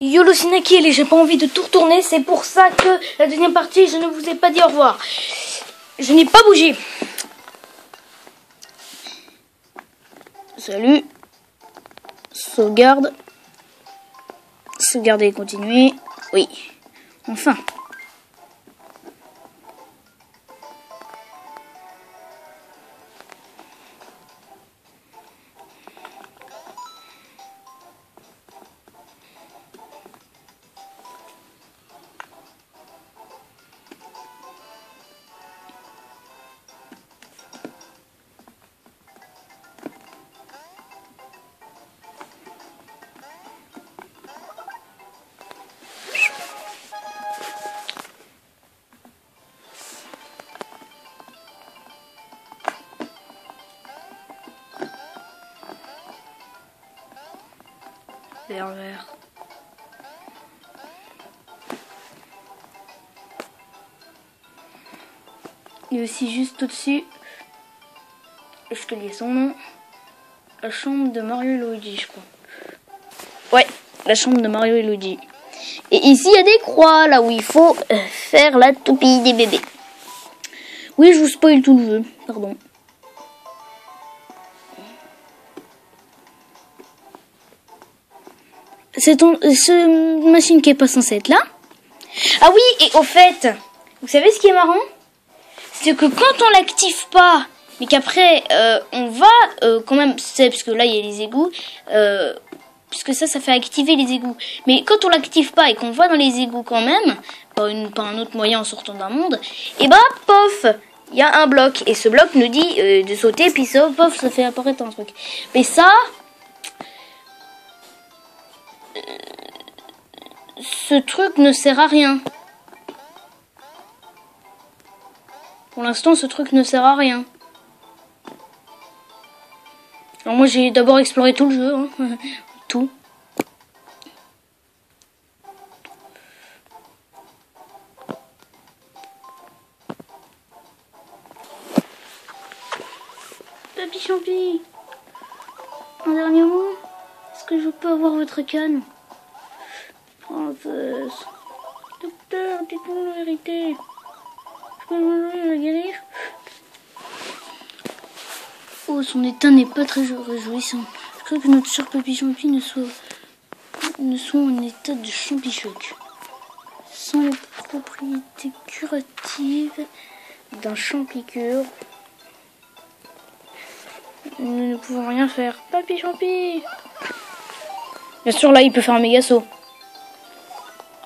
YOLO Sinaki, j'ai pas envie de tout retourner, c'est pour ça que la deuxième partie, je ne vous ai pas dit au revoir. Je n'ai pas bougé. Salut. Sauvegarde. Sauvegarder et continuer. Oui. Enfin. Vert. Et aussi juste au-dessus, est-ce qu'il y a son nom? La chambre de Mario et Luigi, je crois. Ouais, la chambre de Mario et Luigi. Et ici, il y a des croix, là où il faut faire la toupie des bébés. Oui, je vous spoil tout le jeu, pardon. C'est ce machine qui est pas censée être là. Ah oui, et au fait, vous savez ce qui est marrant? C'est que quand on l'active pas, mais qu'après on va quand même, parce que là il y a les égouts, puisque ça fait activer les égouts. Mais quand on l'active pas et qu'on va dans les égouts quand même, par un autre moyen en sortant d'un monde, et bah pof, il y a un bloc. Et ce bloc nous dit de sauter, puis ça, pof, ça fait apparaître un truc. Mais ça... ce truc ne sert à rien. Pour l'instant, ce truc ne sert à rien. Alors moi, j'ai d'abord exploré tout le jeu. Hein. Tout. Papy Champi, un dernier mot. Est-ce que je peux avoir votre canne? Princesse. Docteur, dites-moi la vérité. Je peux la guérir? Oh, son état n'est pas très réjouissant. Je crois que notre cher Papy Champi ne soit en état de champichoc. Sans les propriétés curatives d'un champicure, nous ne pouvons rien faire. Papy Champi! Bien sûr, là, il peut faire un méga saut.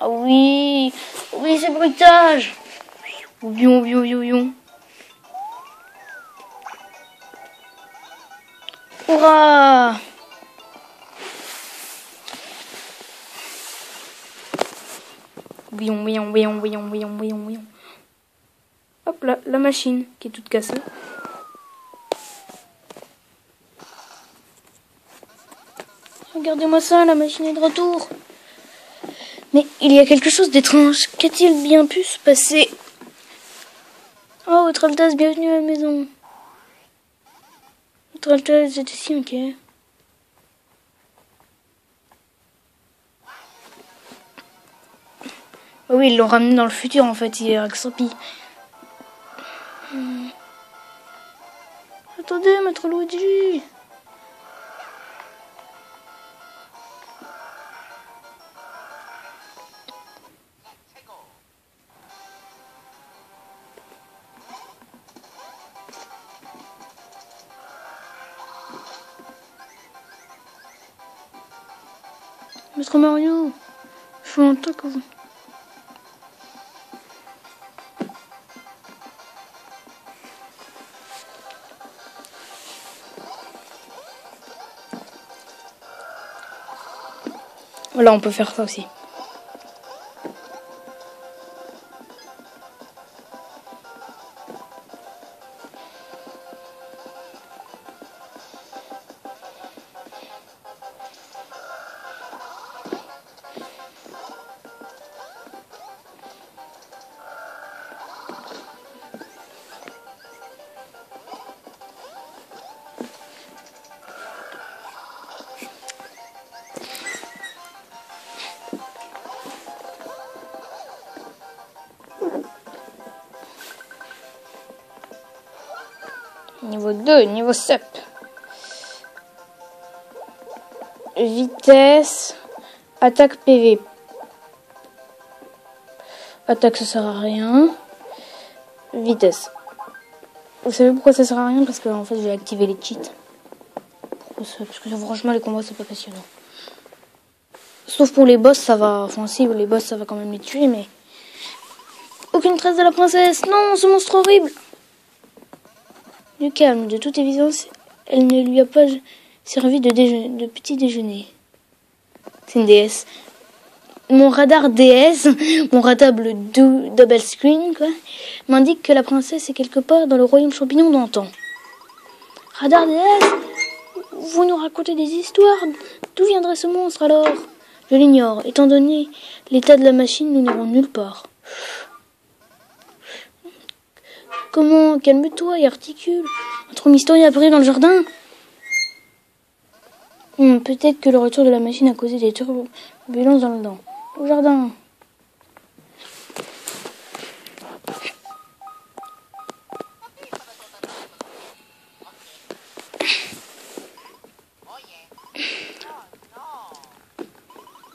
Ah oui! Oui, c'est bruitage! Ouion. Hurrah! Ouion. Hop là, la machine qui est toute cassée. Regardez-moi ça, la machine est de retour. Mais il y a quelque chose d'étrange. Qu'a-t-il bien pu se passer? Oh, Votre Altesse, bienvenue à la maison. Votre Altesse, j'étais si inquiet. Oh oui, ils l'ont ramené dans le futur en fait, il est avec Sophie. Attendez, Maître Luigi. Maître Mario, il faut longtemps que vous... Voilà, on peut faire ça aussi. Niveau 2, niveau sup. Vitesse. Attaque PV. Attaque, ça sert à rien. Vitesse. Vous savez pourquoi ça sert à rien? Parce que en fait, j'ai activé les cheats. Parce que franchement, les combats, c'est pas passionnant. Sauf pour les boss, ça va. Enfin, si, les boss, ça va quand même les tuer, mais. Aucune trace de la princesse. Non, ce monstre horrible. Du calme, de toute évidence, elle ne lui a pas servi de petit déjeuner. C'est une déesse. Mon radar DS, mon radar double screen, quoi, m'indique que la princesse est quelque part dans le royaume champignon d'antan. Radar DS, vous nous racontez des histoires. D'où viendrait ce monstre alors? Je l'ignore. Étant donné l'état de la machine, nous n'irons nulle part. Comment? Calme-toi et articule. Notre mystérieux apparaît dans le jardin. Peut-être que le retour de la machine a causé des turbulences dans le jardin. Au jardin.